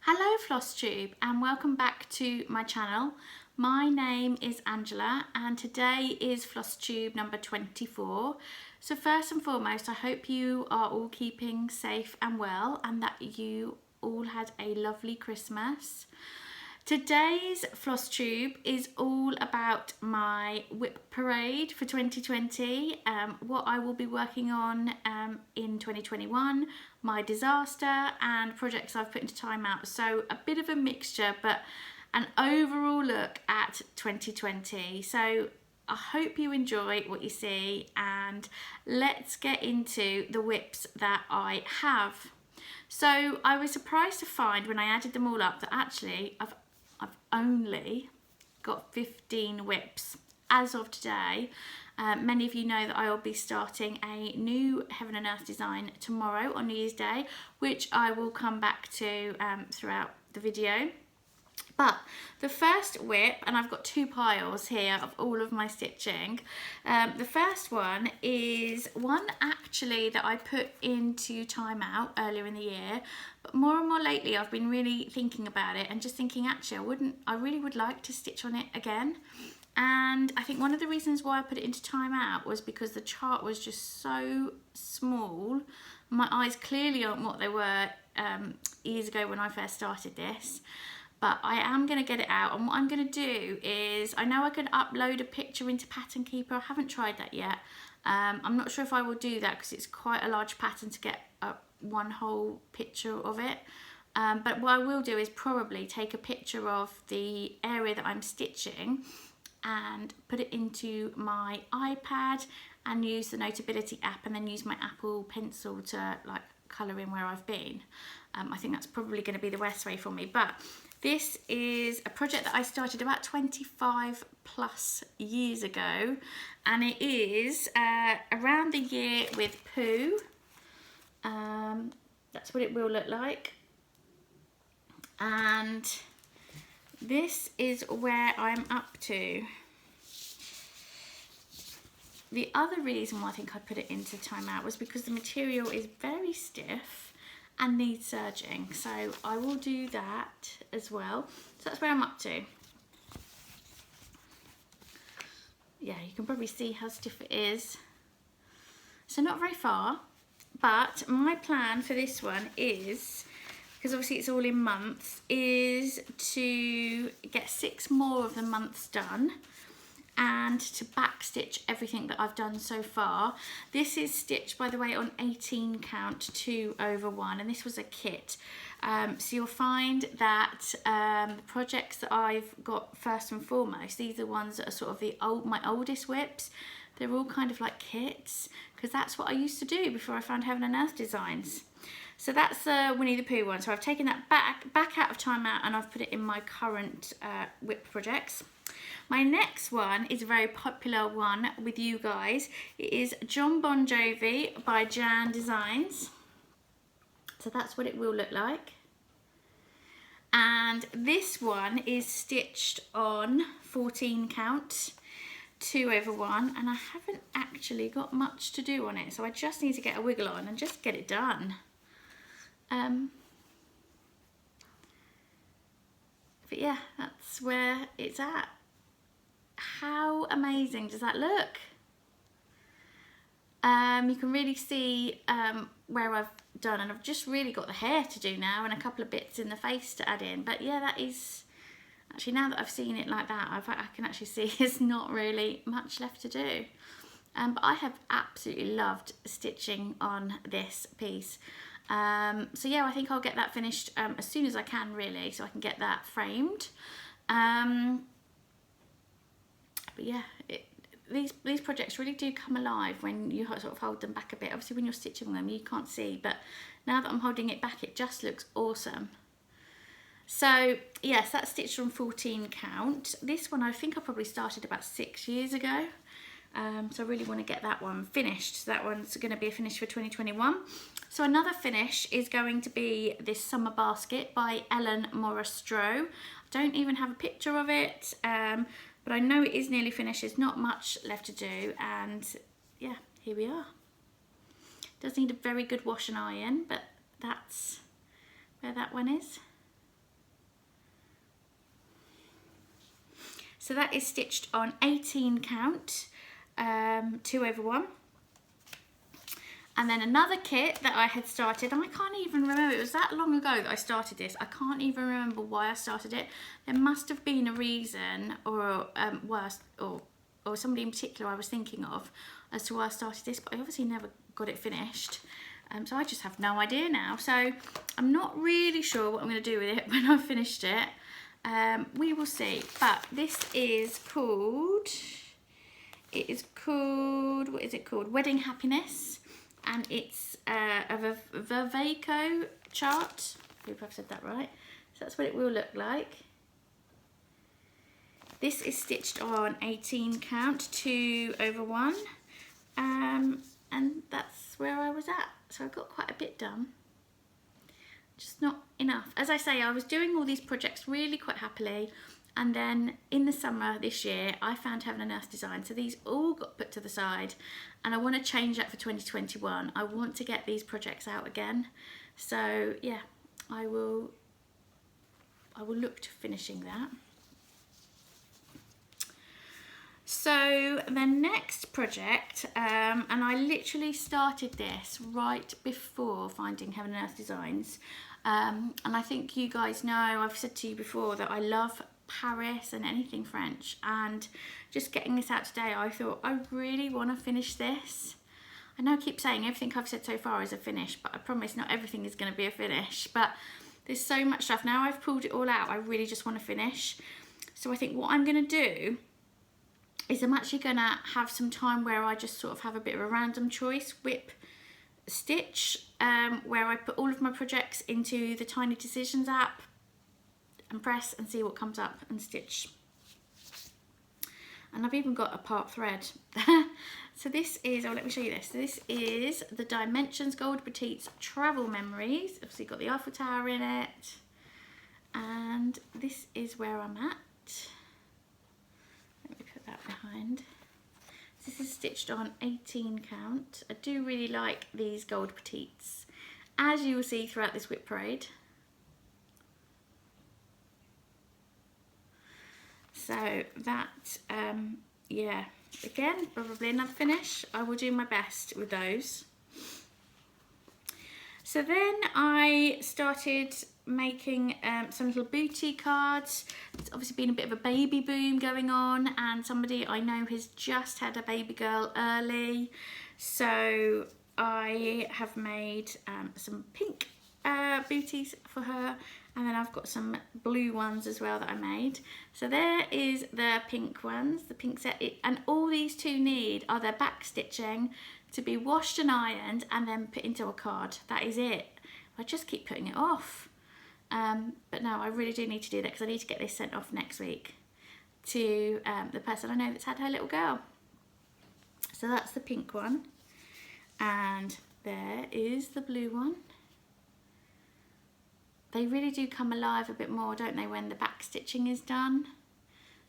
Hello Flosstube and welcome back to my channel. My name is Angela and today is Flosstube number 24. So first and foremost, I hope you are all keeping safe and well and that you all had a lovely Christmas. Today's Flosstube is all about my WIP parade for 2020, what I will be working on in 2021, my disaster and projects I've put into timeout. So a bit of a mixture, but an overall look at 2020. So I hope you enjoy what you see and let's get into the WIPs that I have. So I was surprised to find when I added them all up that actually I've only got 15 WIPs as of today. Many of you know that I will be starting a new Heaven and Earth design tomorrow on New Year's Day, which I will come back to throughout the video. But the first WIP, and I've got two piles here of all of my stitching. The first one is one actually that I put into timeout earlier in the year, but more and more lately I've been really thinking about it and just thinking actually I really would like to stitch on it again. And I think one of the reasons why I put it into timeout was because the chart was just so small. My eyes clearly aren't what they were years ago when I first started this. But I am going to get it out, and what I'm going to do is, I know I can upload a picture into Pattern Keeper. I haven't tried that yet. I'm not sure if I will do that because it's quite a large pattern to get one whole picture of it. But what I will do is probably take a picture of the area that I'm stitching and put it into my iPad and use the Notability app and then use my Apple Pencil to like colour in where I've been. I think that's probably going to be the best way for me. But this is a project that I started about 25 plus years ago, and it is around the year with Pooh. That's what it will look like. And this is where I'm up to. The other reason why I think I put it into timeout was because the material is very stiff and needs serging, so I will do that as well. So that's where I'm up to. Yeah, you can probably see how stiff it is. So not very far, but my plan for this one is, because obviously it's all in months, is to get 6 more of the months done and to back stitch everything that I've done so far. This is stitched, by the way, on 18 count 2/1, and this was a kit. So you'll find that the projects that I've got first and foremost, these are the ones that are sort of my oldest WIPs. They're all kind of like kits, because that's what I used to do before I found Heaven and Earth Designs. So that's the Winnie the Pooh one. So I've taken that back out of timeout and I've put it in my current WIP projects. My next one is a very popular one with you guys. It is John Bon Jovi by Jan Designs. So that's what it will look like. And this one is stitched on 14 count 2/1, and I haven't actually got much to do on it, so I just need to get a wiggle on and just get it done. But yeah, that's where it's at. How amazing does that look? You can really see where I've done, and I've just really got the hair to do now and a couple of bits in the face to add in. But yeah, that is actually, now that I've seen it like that, I can actually see there's not really much left to do. But I have absolutely loved stitching on this piece. So yeah, I think I'll get that finished as soon as I can, really, so I can get that framed. But yeah, these projects really do come alive when you sort of hold them back a bit. Obviously when you're stitching them you can't see, but now that I'm holding it back it just looks awesome. So yes, that's stitched on 14 count. This one I think I probably started about 6 years ago. So I really want to get that one finished. So that one's going to be a finish for 2021. So another finish is going to be this Summer Basket by Ellen Morristrow. I don't even have a picture of it, but I know it is nearly finished. There's not much left to do, and yeah, here we are. Does need a very good wash and iron, but that's where that one is. So that is stitched on 18 count, 2/1. And then another kit that I had started, and I can't even remember, it was that long ago that I started this. I can't even remember why I started it. There must have been a reason, or or somebody in particular I was thinking of as to why I started this, but I obviously never got it finished. So I just have no idea now. So I'm not really sure what I'm going to do with it when I've finished it. We will see. But this is called, what is it called? Wedding Happiness. And it's a Vervaco chart. I hope I've said that right. So that's what it will look like. This is stitched on 18 count, 2/1. And that's where I was at. So I got quite a bit done. Just not enough. As I say, I was doing all these projects really quite happily. And then in the summer this year, I found Heaven and Earth Design. So these all got put to the side. And I want to change that for 2021. I want to get these projects out again. So yeah, I will look to finishing that. So the next project, and I literally started this right before finding Heaven and Earth Designs. And I think you guys know, I've said to you before that I love Paris and anything French, and just getting this out today, I thought I really want to finish this. I know I keep saying everything I've said so far is a finish, but I promise not everything is going to be a finish. But there's so much stuff. Now I've pulled it all out, I really just want to finish. So I think what I'm going to do is I'm actually going to have some time where I just sort of have a bit of a random choice WIP stitch, where I put all of my projects into the Tiny Decisions app and press and see what comes up and stitch. And I've even got a part thread. So this is, oh, let me show you this. This is the Dimensions Gold Petites Travel Memories. Obviously got the Eiffel Tower in it. And this is where I'm at. Let me put that behind. This is stitched on 18 count. I do really like these gold petites, as you will see throughout this WIP parade. So that, yeah, again, probably another finish. I will do my best with those. So then I started making some little booty cards. There's obviously been a bit of a baby boom going on, and somebody I know has just had a baby girl early. So I have made some pink booties for her, and then I've got some blue ones as well that I made. So there is the pink ones, the pink set, and all these two need are their back stitching to be washed and ironed and then put into a card. That is it. I just keep putting it off. But no, I really do need to do that because I need to get this sent off next week to the person I know that's had her little girl. So that's the pink one. And there is the blue one. They really do come alive a bit more, don't they, when the back stitching is done.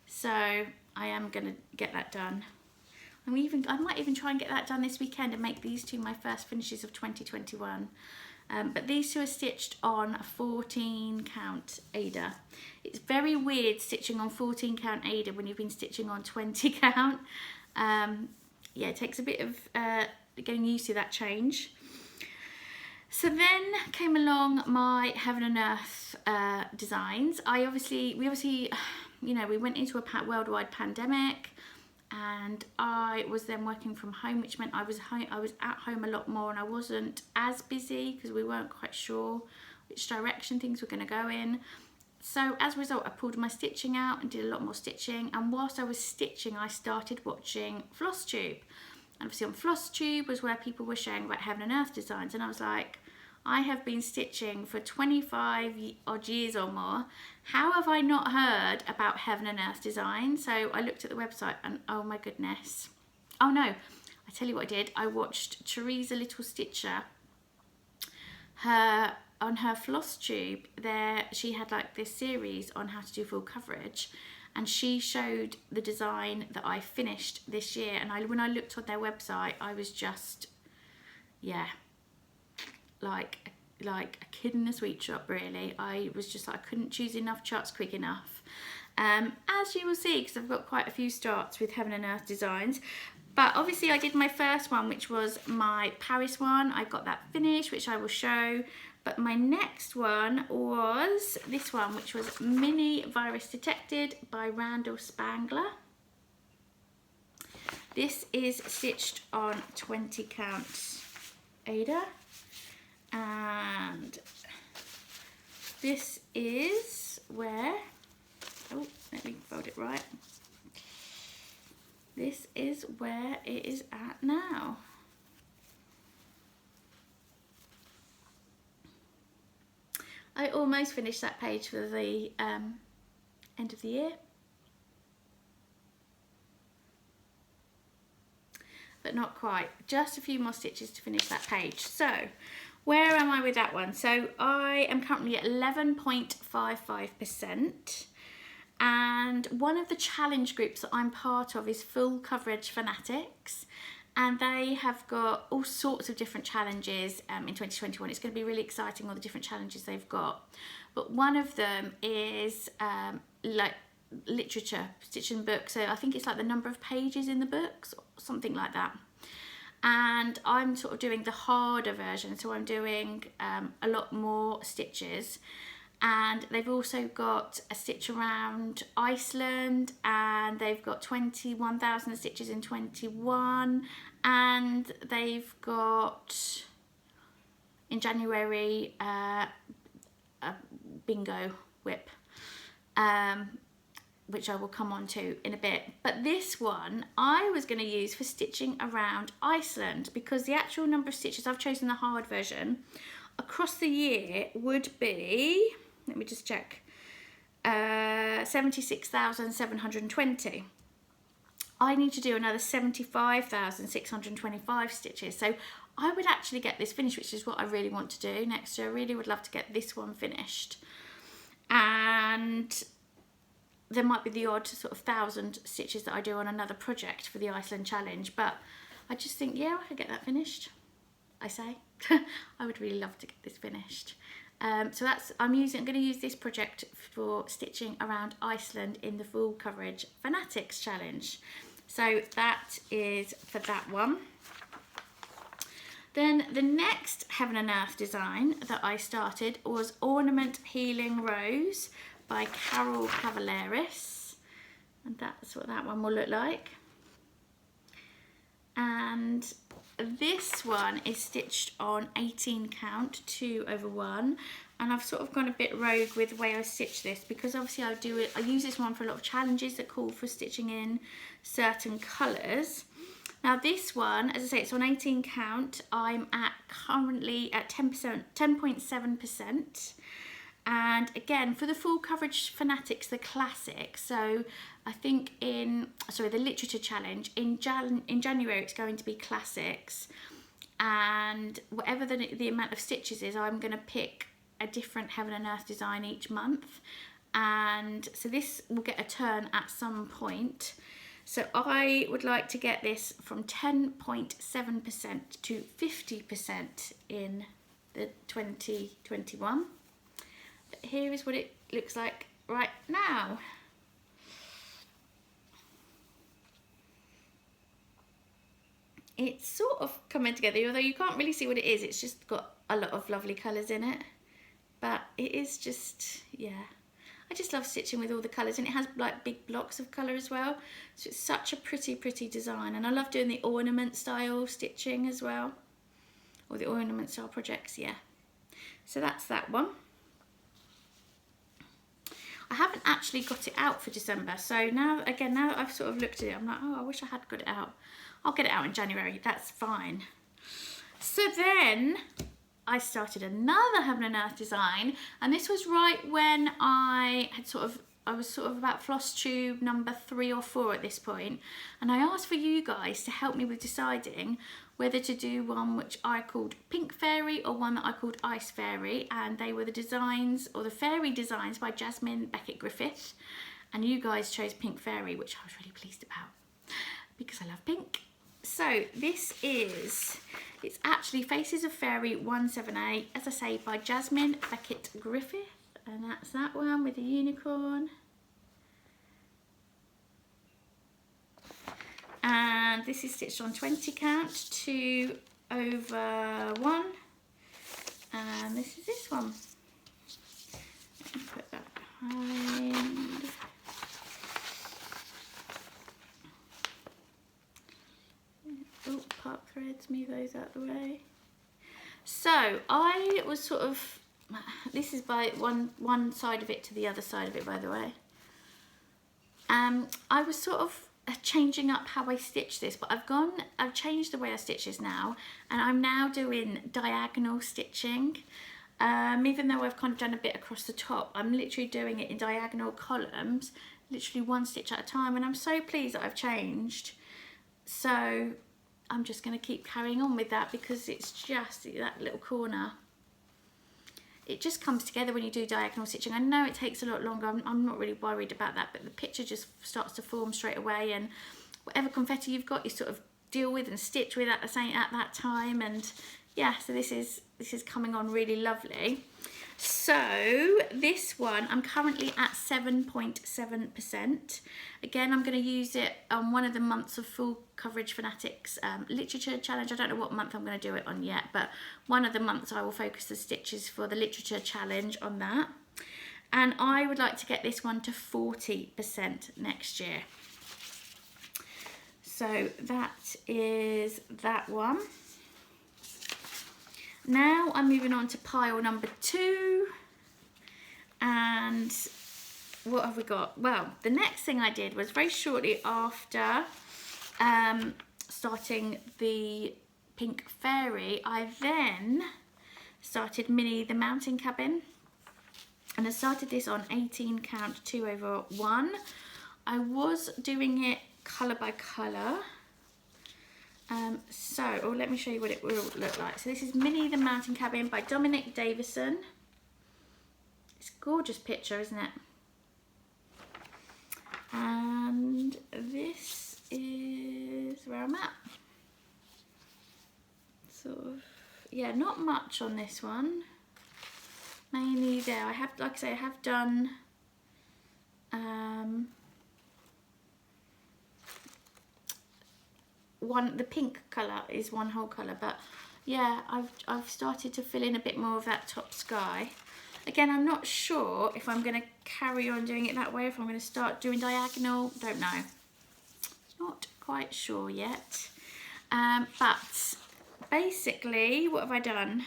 So I am going to get that done. I might even try and get that done this weekend and make these two my first finishes of 2021. But these two are stitched on a 14 count Ada. It's very weird stitching on 14 count Ada when you've been stitching on 20 count. Yeah, it takes a bit of getting used to that change. So then came along my Heaven and Earth designs. We obviously, you know, we went into a worldwide pandemic, and I was then working from home, which meant I was at home a lot more, and I wasn't as busy because we weren't quite sure which direction things were going to go in. So as a result, I pulled my stitching out and did a lot more stitching, and whilst I was stitching, I started watching Flosstube. And obviously on Flosstube was where people were sharing about Heaven and Earth designs, and I was like, I have been stitching for 25 odd years or more. How have I not heard about Heaven and Earth design? So I looked at the website and oh my goodness. Oh no, I tell you what I did. I watched Teresa Little Stitcher. On her Flosstube, she had like this series on how to do full coverage, and she showed the design that I finished this year. And when I looked on their website, I was just, yeah, like a kid in a sweet shop, really. I was just like, I couldn't choose enough charts quick enough. as you will see, because I've got quite a few starts with Heaven and Earth designs. But obviously I did my first one, which was my Paris one. I got that finished, which I will show. But my next one was this one, which was Mini Virus Detected by Randall Spangler. This is stitched on 20 count Aida, and this is where, oh, let me fold it right. This is where it is at now. I almost finished that page for the end of the year. But not quite. Just a few more stitches to finish that page. So, where am I with that one? So, I am currently at 11.55%. And one of the challenge groups that I'm part of is Full Coverage Fanatics. And they have got all sorts of different challenges in 2021. It's going to be really exciting, all the different challenges they've got. But one of them is like literature, stitching books. So I think it's like the number of pages in the books, or something like that. And I'm sort of doing the harder version. So I'm doing a lot more stitches. And they've also got a stitch around Iceland, and they've got 21,000 stitches in 21, and they've got in January a bingo WIP, which I will come on to in a bit. But this one I was going to use for stitching around Iceland, because the actual number of stitches, I've chosen the hard version, across the year would be, let me just check, 76,720. I need to do another 75,625 stitches. So I would actually get this finished, which is what I really want to do next year. I really would love to get this one finished. And there might be the odd sort of 1,000 stitches that I do on another project for the Iceland challenge. But I just think, yeah, I could get that finished, I say. I would really love to get this finished. So that's, I'm going to use this project for stitching around Iceland in the Full Coverage Fanatics challenge. So that is for that one. Then the next Heaven and Earth design that I started was Ornament Healing Rose by Carol Cavaleris. And that's what that one will look like. And this one is stitched on 18 count 2/1, and I've sort of gone a bit rogue with the way I stitch this, because obviously I use this one for a lot of challenges that call for stitching in certain colours. Now this one, as I say, it's on 18 count. I'm currently at 10.7%. And again, for the Full Coverage Fanatics, the classic, so I think the literature challenge, in January it's going to be classics, and whatever the amount of stitches is, I'm going to pick a different Heaven and Earth design each month, and so this will get a turn at some point. So I would like to get this from 10.7% to 50% in the 2021. But here is what it looks like right now. It's sort of coming together, although you can't really see what it is. It's just got a lot of lovely colours in it. But it is just, yeah. I just love stitching with all the colours, and it has like big blocks of colour as well. So it's such a pretty, pretty design. And I love doing the ornament style stitching as well. Or the ornament style projects, yeah. So that's that one. I haven't actually got it out for December, so now I've sort of looked at it, I'm like, oh, I wish I had got it out. I'll get it out in January, that's fine. So then I started another Heaven and Earth design, and this was right when I was sort of about Flosstube number 3 or 4 at this point, and I asked for you guys to help me with deciding whether to do one which I called Pink Fairy or one that I called Ice Fairy, and they were the designs, or the fairy designs, by Jasmine Beckett Griffith, and you guys chose Pink Fairy, which I was really pleased about because I love pink. So this is, it's actually Faces of Fairy 178, as I say, by Jasmine Beckett Griffith, and that's that one with the unicorn. And this is stitched on 20 count, 2 over 1. And this is this one. Let me put that behind. Oh, part threads, move those out the way. So I was sort of, this is by one side of it to the other side of it, by the way. I was sort of changing up how I stitch this, but I've changed the way I stitch this now, and I'm now doing diagonal stitching. Even though I've kind of done a bit across the top, I'm literally doing it in diagonal columns, literally one stitch at a time, and I'm so pleased that I've changed. So I'm just going to keep carrying on with that, because it's just that little corner. It just comes together when you do diagonal stitching. I know it takes a lot longer, I'm not really worried about that, but the picture just starts to form straight away, and whatever confetti you've got, you sort of deal with and stitch with at that time. And yeah, so this is coming on really lovely. So this one, I'm currently at 7.7%. Again, I'm going to use it on one of the months of Full Coverage Fanatics literature challenge. I don't know what month I'm going to do it on yet, but one of the months I will focus the stitches for the literature challenge on that. And I would like to get this one to 40% next year. So that is that one. Now I'm moving on to pile number 2, and what have we got? Well, the next thing I did was very shortly after starting the Pink Fairy, I then started Minnie the Mountain Cabin, and I started this on 18 count 2 over 1. I was doing it colour by colour. Let me show you what it will look like. So this is Minnie the Mountain Cabin by Dominic Davison. It's a gorgeous picture, isn't it? And this is where I'm at. Sort of, yeah, not much on this one. Mainly there. I have, like I say, I have done the pink colour is one whole colour, but yeah, I've started to fill in a bit more of that top sky. Again, I'm not sure if I'm going to carry on doing it that way, if I'm going to start doing diagonal, don't know. Not quite sure yet. But basically, what have I done?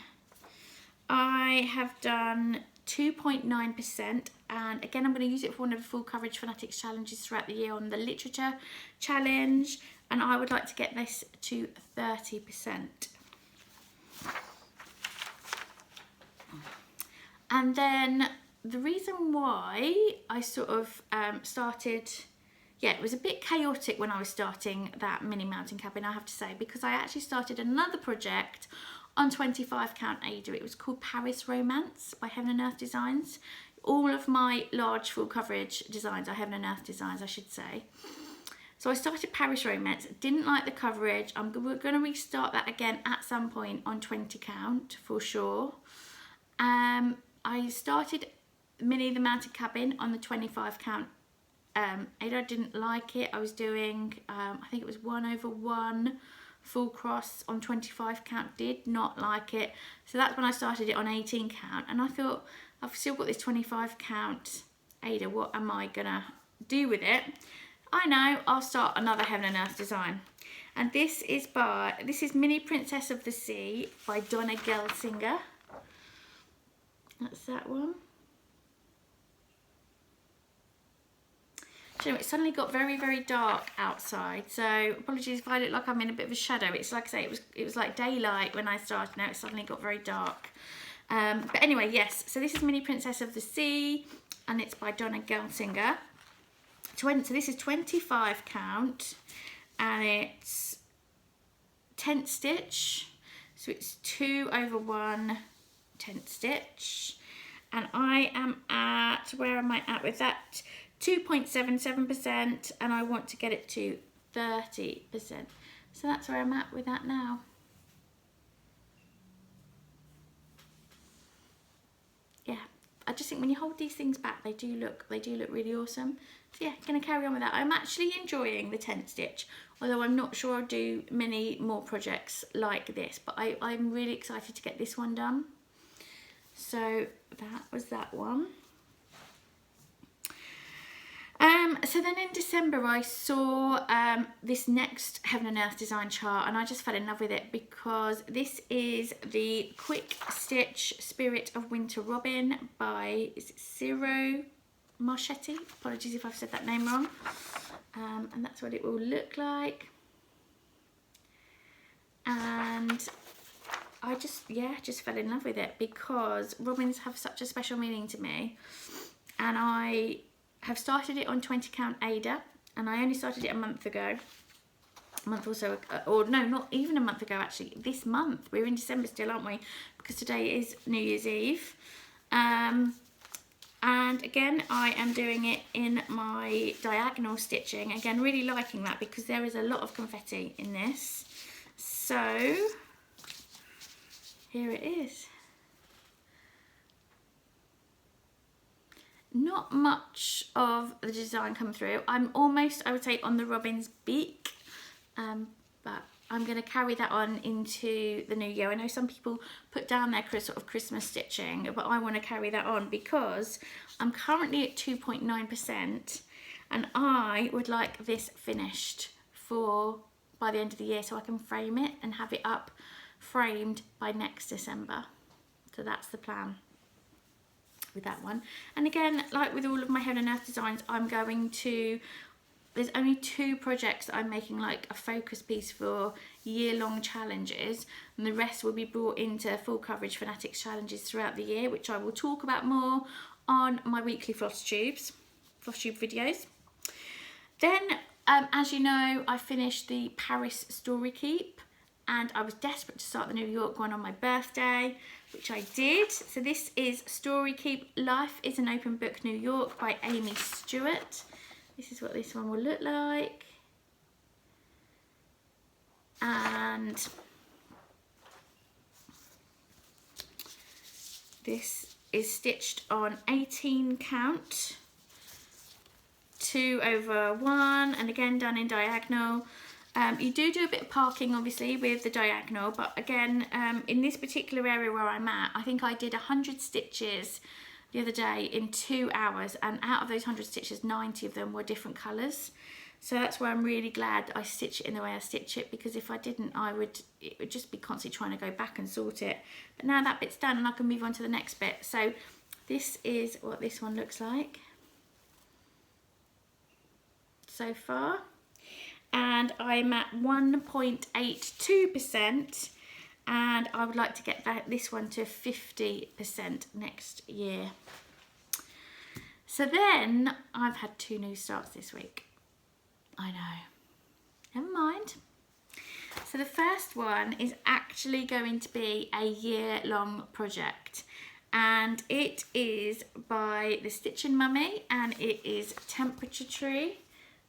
I have done 2.9%, and again, I'm going to use it for one of the Full Coverage Fanatics challenges throughout the year on the literature challenge, and I would like to get this to 30%. And then the reason why I sort of started, yeah, it was a bit chaotic when I was starting that Mini Mountain Cabin, I have to say, because I actually started another project on 25 count Ada. It was called Paris Romance by Heaven and Earth Designs. All of my large full coverage designs are Heaven and Earth Designs, I should say. So I started Paris Romance, didn't like the coverage. We're going to restart that again at some point on 20 count for sure. I started Minnie the Mountain Cabin on the 25 count Ada. I didn't like it. I was doing, I think it was 1 over 1 full cross on 25 count, did not like it. So that's when I started it on 18 count, and I thought, I've still got this 25 count Ada, what am I gonna do with it? I know, I'll start another Heaven and Earth design. And this is Mini Princess of the Sea by Donna Gelsinger. That's that one. So it suddenly got very, very dark outside. So apologies if I look like I'm in a bit of a shadow. It's like I say, it was like daylight when I started. Now it suddenly got very dark. But anyway, yes. So this is Mini Princess of the Sea, and it's by Donna Gelsinger. So this is 25 count, and it's 10th stitch. So it's 2 over 1 10th stitch, and I am at, where am I at with that? 2.77%, and I want to get it to 30%. So that's where I'm at with that now. Yeah, I just think when you hold these things back, they do look really awesome. So yeah, going to carry on with that. I'm actually enjoying the tent stitch, although I'm not sure I'll do many more projects like this, but I'm really excited to get this one done. So that was that one. So then in December I saw this next Heaven and Earth design chart, and I just fell in love with it because this is the Quick Stitch Spirit of Winter Robin by, is it Ciro Marchetti? Apologies if I've said that name wrong. And that's what it will look like. And I just fell in love with it because robins have such a special meaning to me, and I have started it on 20 count Ada, and I only started it a month ago, a month or so, or no, not even a month ago actually, this month. We're in December still, aren't we? Because today is New Year's Eve. And again, I am doing it in my diagonal stitching. Again, really liking that because there is a lot of confetti in this. So here it is. Not much of the design come through. I'm almost, I would say, on the robin's beak, but I'm going to carry that on into the new year. I know some people put down their sort of Christmas stitching, but I want to carry that on because I'm currently at 2.9%, and I would like this finished by the end of the year so I can frame it and have it up framed by next December. So that's the plan with that one. And again, like with all of my Heaven and Earth designs, there's only 2 projects that I'm making like a focus piece for year-long challenges, and the rest will be brought into full coverage Fanatics challenges throughout the year, which I will talk about more on my weekly Flosstube videos. Then, as you know, I finished the Paris Story Keep, and I was desperate to start the New York one on my birthday, which I did. So this is Story Keep Life is an Open Book New York by Amy Stewart. This is what this one will look like. And this is stitched on 18 count, 2 over 1, and again done in diagonal. You do a bit of parking obviously with the diagonal, but again, in this particular area where I'm at, I think I did 100 stitches the other day in 2 hours, and out of those 100 stitches, 90 of them were different colours. So that's why I'm really glad that I stitch it in the way I stitch it, because if I didn't, it would just be constantly trying to go back and sort it. But now that bit's done and I can move on to the next bit. So this is what this one looks like so far. And I'm at 1.82%, and I would like to get this one to 50% next year. So then I've had 2 new starts this week. I know, never mind. So the first one is actually going to be a year-long project, and it is by the Stitching Mummy, and it is Temperature Tree.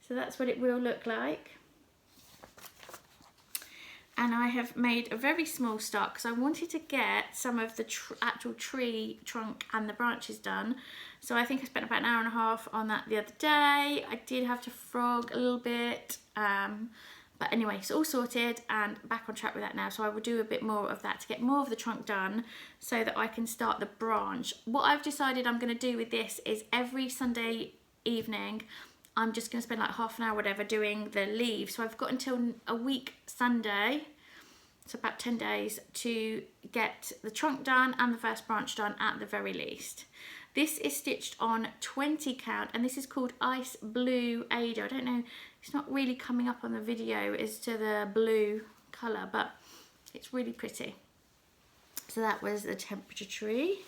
So that's what it will look like. And I have made a very small start because I wanted to get some of the actual tree trunk and the branches done. So I think I spent about an hour and a half on that the other day. I did have to frog a little bit. But anyway, it's all sorted and back on track with that now. So I will do a bit more of that to get more of the trunk done so that I can start the branch. What I've decided I'm going to do with this is every Sunday evening, I'm just going to spend like half an hour, whatever, doing the leaves. So I've got until a week Sunday, so about 10 days, to get the trunk done and the first branch done at the very least. This is stitched on 20 count, and this is called Ice Blue Ada. I don't know, it's not really coming up on the video as to the blue colour, but it's really pretty. So that was the Temperature Tree.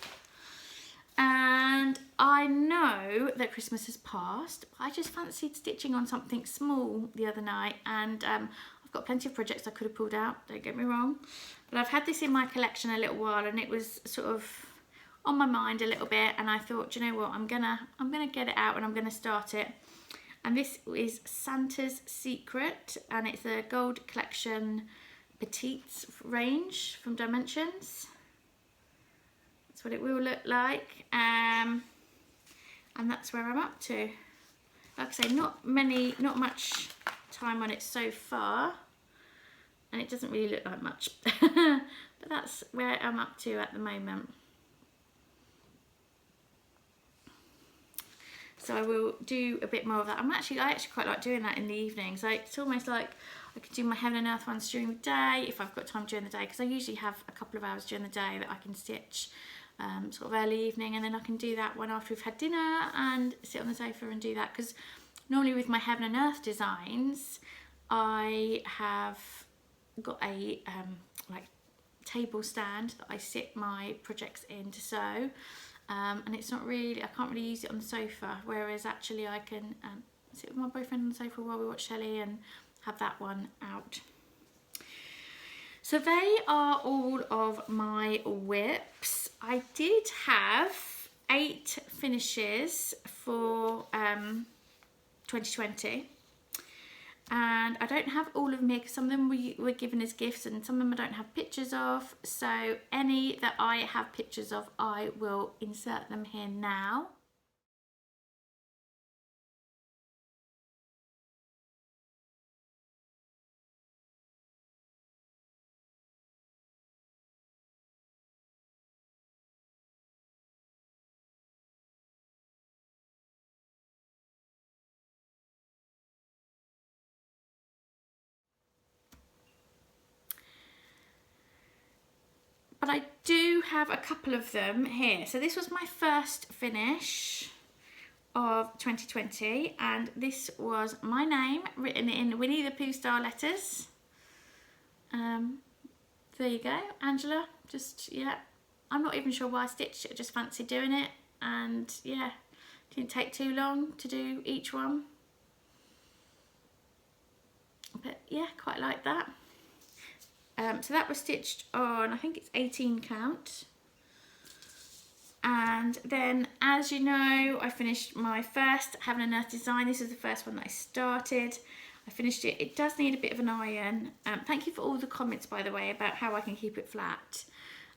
And I know that Christmas has passed, but I just fancied stitching on something small the other night, and I've got plenty of projects I could have pulled out, don't get me wrong, but I've had this in my collection a little while, and it was sort of on my mind a little bit, and I thought, you know what, I'm gonna get it out and I'm gonna start it. And this is Santa's Secret, and it's a gold collection petites range from Dimensions. That's what it will look like, and that's where I'm up to. Like I say, not much time on it so far, and it doesn't really look like much, but that's where I'm up to at the moment. So I will do a bit more of that. I actually quite like doing that in the evenings. Like, it's almost like I could do my Heaven and Earth ones during the day if I've got time during the day, because I usually have a couple of hours during the day that I can stitch sort of early evening, and then I can do that one after we've had dinner and sit on the sofa and do that. Because normally with my Heaven and Earth designs, I have got a like table stand that I sit my projects in to sew. And it's not really, I can't really use it on the sofa, whereas actually I can sit with my boyfriend on the sofa while we watch telly and have that one out. So they are all of my WIPs. I did have 8 finishes for 2020. And I don't have all of them here because some of them were given as gifts and some of them I don't have pictures of. So any that I have pictures of, I will insert them here now. But I do have a couple of them here. So this was my first finish of 2020, and this was my name written in Winnie the Pooh style letters. There you go, Angela. Just, yeah, I'm not even sure why I stitched it, I just fancied doing it, and yeah, didn't take too long to do each one. But yeah, quite like that. So that was stitched on, I think it's 18 count. And then, as you know, I finished my first Heaven and Earth design. This is the first one that I started. I finished it. It does need a bit of an iron. Thank you for all the comments, by the way, about how I can keep it flat.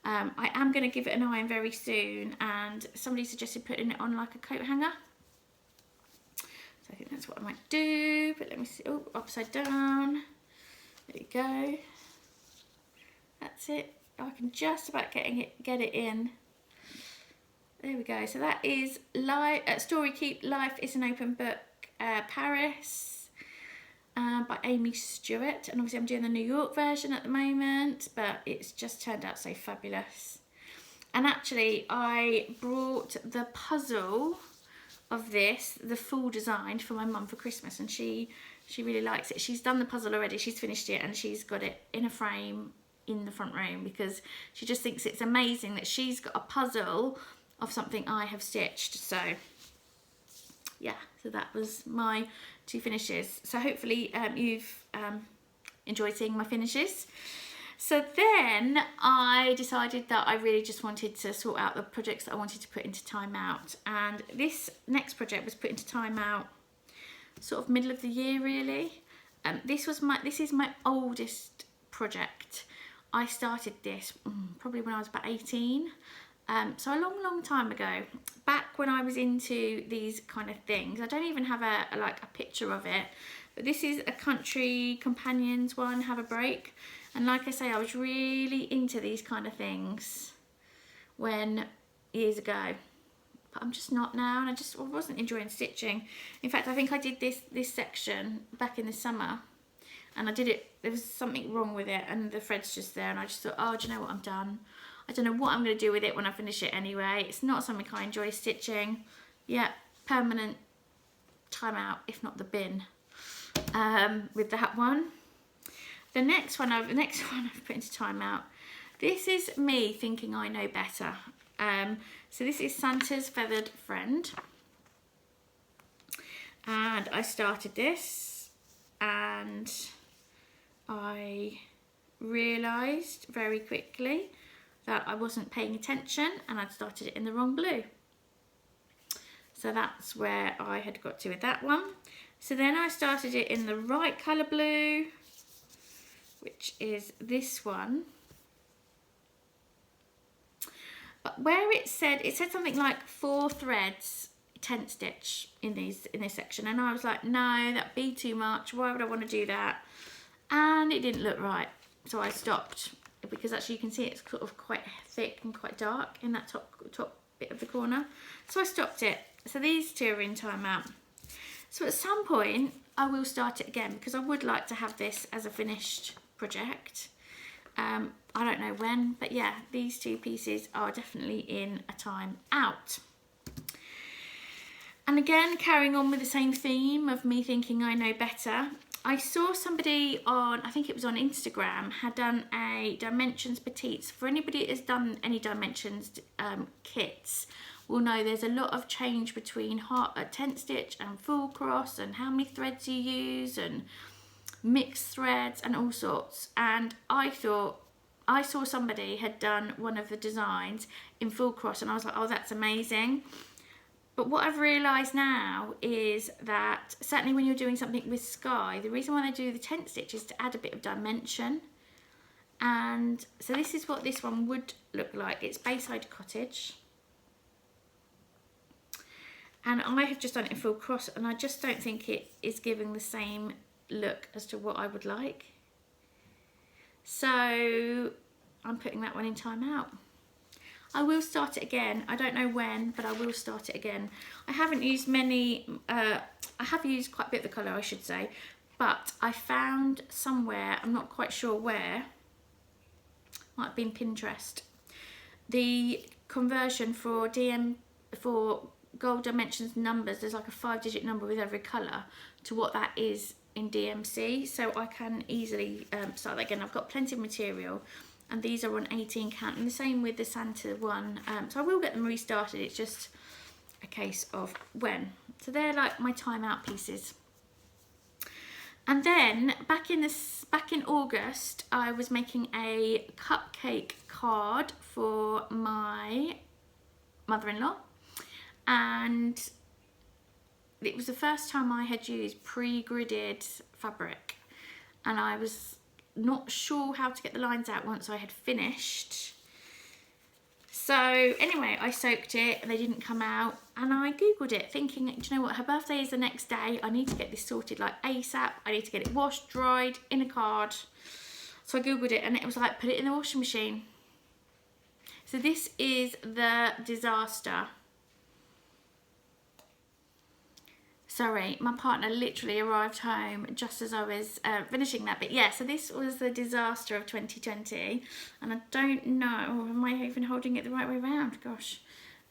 I am going to give it an iron very soon, and somebody suggested putting it on like a coat hanger. So I think that's what I might do, but let me see. Oh, upside down. There you go. That's it. Oh, I can just about get it in. There we go. So that is Story Keep Life is an Open Book, Paris, by Amy Stewart. And obviously I'm doing the New York version at the moment, but it's just turned out so fabulous. And actually I brought the puzzle of this, the full design, for my mum for Christmas, and she really likes it. She's done the puzzle already, she's finished it, and she's got it in a frame in the front room because she just thinks it's amazing that she's got a puzzle of something I have stitched. So yeah, so that was my 2 finishes. So hopefully you've enjoyed seeing my finishes. So then I decided that I really just wanted to sort out the projects that I wanted to put into timeout, and this next project was put into timeout sort of middle of the year really. This is my oldest project. I started this probably when I was about 18. So a long time ago, back when I was into these kind of things. I don't even have a picture of it, but this is a Country Companions one, Have a Break. And like I say, I was really into these kind of things years ago, but I'm just not now, and I wasn't enjoying stitching. In fact, I think I did this section back in the summer, and I did it, there was something wrong with it, and the thread's just there, and I just thought, oh, do you know what, I'm done. I don't know what I'm going to do with it when I finish it anyway. It's not something I enjoy stitching. Yeah, permanent timeout, if not the bin, with that one. The next one I've put into timeout. This is me thinking I know better. So this is Santa's Feathered Friend. And I started this, and I realised very quickly that I wasn't paying attention and I'd started it in the wrong blue. So that's where I had got to with that one. So then I started it in the right colour blue, which is this one. But where it said something like 4 threads, tent stitch in this section, and I was like, no, that'd be too much. Why would I want to do that? And it didn't look right, so I stopped, because actually you can see it's sort of quite thick and quite dark in that top bit of the corner. So I stopped it. So these 2 are in timeout. So at some point I will start it again, because I would like to have this as a finished project. I don't know when, but yeah, these 2 pieces are definitely in a time out. And again, carrying on with the same theme of me thinking I know better, I saw somebody on, I think it was on Instagram, had done a Dimensions Petites. For anybody that has done any Dimensions kits, will know there's a lot of change between tent stitch and full cross, and how many threads you use, and mixed threads and all sorts. And I thought, I saw somebody had done one of the designs in full cross, and I was like, oh, that's amazing. But what I've realised now is that certainly when you're doing something with sky, the reason why they do the tent stitch is to add a bit of dimension. And so this is what this one would look like. It's Bayside Cottage. And I have just done it in full cross, and I just don't think it is giving the same look as to what I would like. So I'm putting that one in timeout. I will start it again. I don't know when, but I will start it again. I haven't used many, I have used quite a bit of the colour, I should say, but I found somewhere, I'm not quite sure where, might have been Pinterest, the conversion for for gold dimensions numbers. There's like a 5-digit number with every colour to what that is in DMC, so I can easily start that again. I've got plenty of material, and these are on 18 count, and the same with the Santa one, so I will get them restarted. It's just a case of when. So they're like my timeout pieces. And then back in August, I was making a cupcake card for my mother-in-law, and it was the first time I had used pre-gridded fabric, and I was not sure how to get the lines out once I had finished. So anyway, I soaked it and they didn't come out, and I googled it thinking, do you know what, her birthday is the next day, I need to get this sorted like ASAP, I need to get it washed, dried, in a card. So I googled it, and it was like, put it in the washing machine. So this is the disaster. Sorry, my partner literally arrived home just as I was finishing that. But yeah, so this was the disaster of 2020. And I don't know, am I even holding it the right way around? Gosh.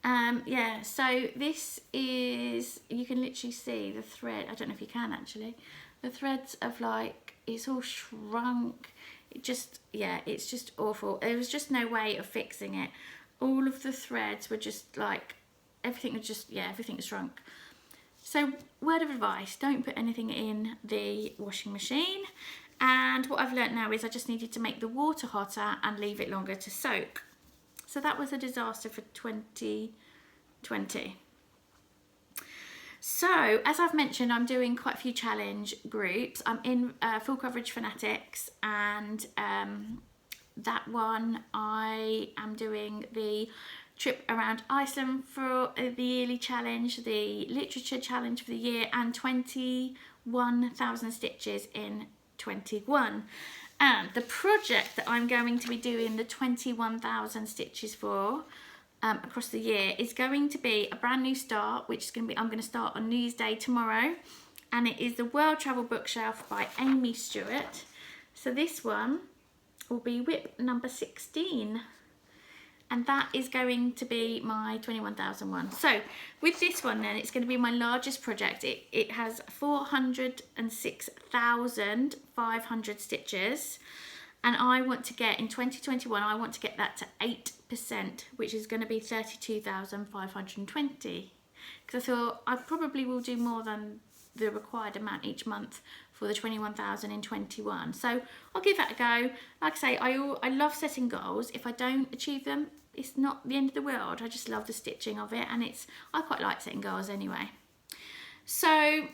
Yeah, so this is, you can literally see the thread. I don't know if you can actually. The threads of like, it's all shrunk. It just, yeah, it's just awful. There was just no way of fixing it. All of the threads were just like, everything was just, yeah, everything was shrunk. So word of advice, don't put anything in the washing machine. And what I've learnt now is I just needed to make the water hotter and leave it longer to soak. So that was a disaster for 2020. So as I've mentioned, I'm doing quite a few challenge groups. I'm in Full Coverage Fanatics, and that one I am doing the trip around Iceland for the yearly challenge, the literature challenge for the year, and 21,000 stitches in 21. And the project that I'm going to be doing the 21,000 stitches for across the year is going to be a brand new start, which is going to be, I'm going to start on New Year's Day tomorrow, and it is the World Travel Bookshelf by Amy Stewart. So this one will be WIP number 16. And that is going to be my 21,000 one. So with this one then, it's going to be my largest project. It has 406,500 stitches. And I want to get, in 2021, I want to get that to 8%, which is going to be 32,520. Because I thought I probably will do more than the required amount each month for the 21,000 in 21. So I'll give that a go. Like I say, I love setting goals. If I don't achieve them, it's not the end of the world. I just love the stitching of it, and I quite like setting goals anyway. So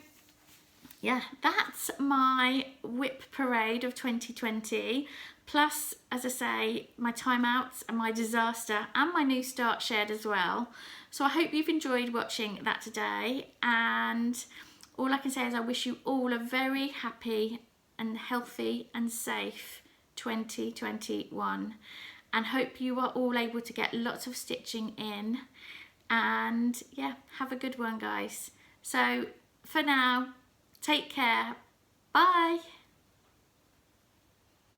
yeah, that's my WIP parade of 2020. plus, as I say, my timeouts and my disaster and my new start shared as well. So I hope you've enjoyed watching that today, and all I can say is I wish you all a very happy and healthy and safe 2021, and hope you are all able to get lots of stitching in, and yeah, have a good one, guys. So for now, take care, bye.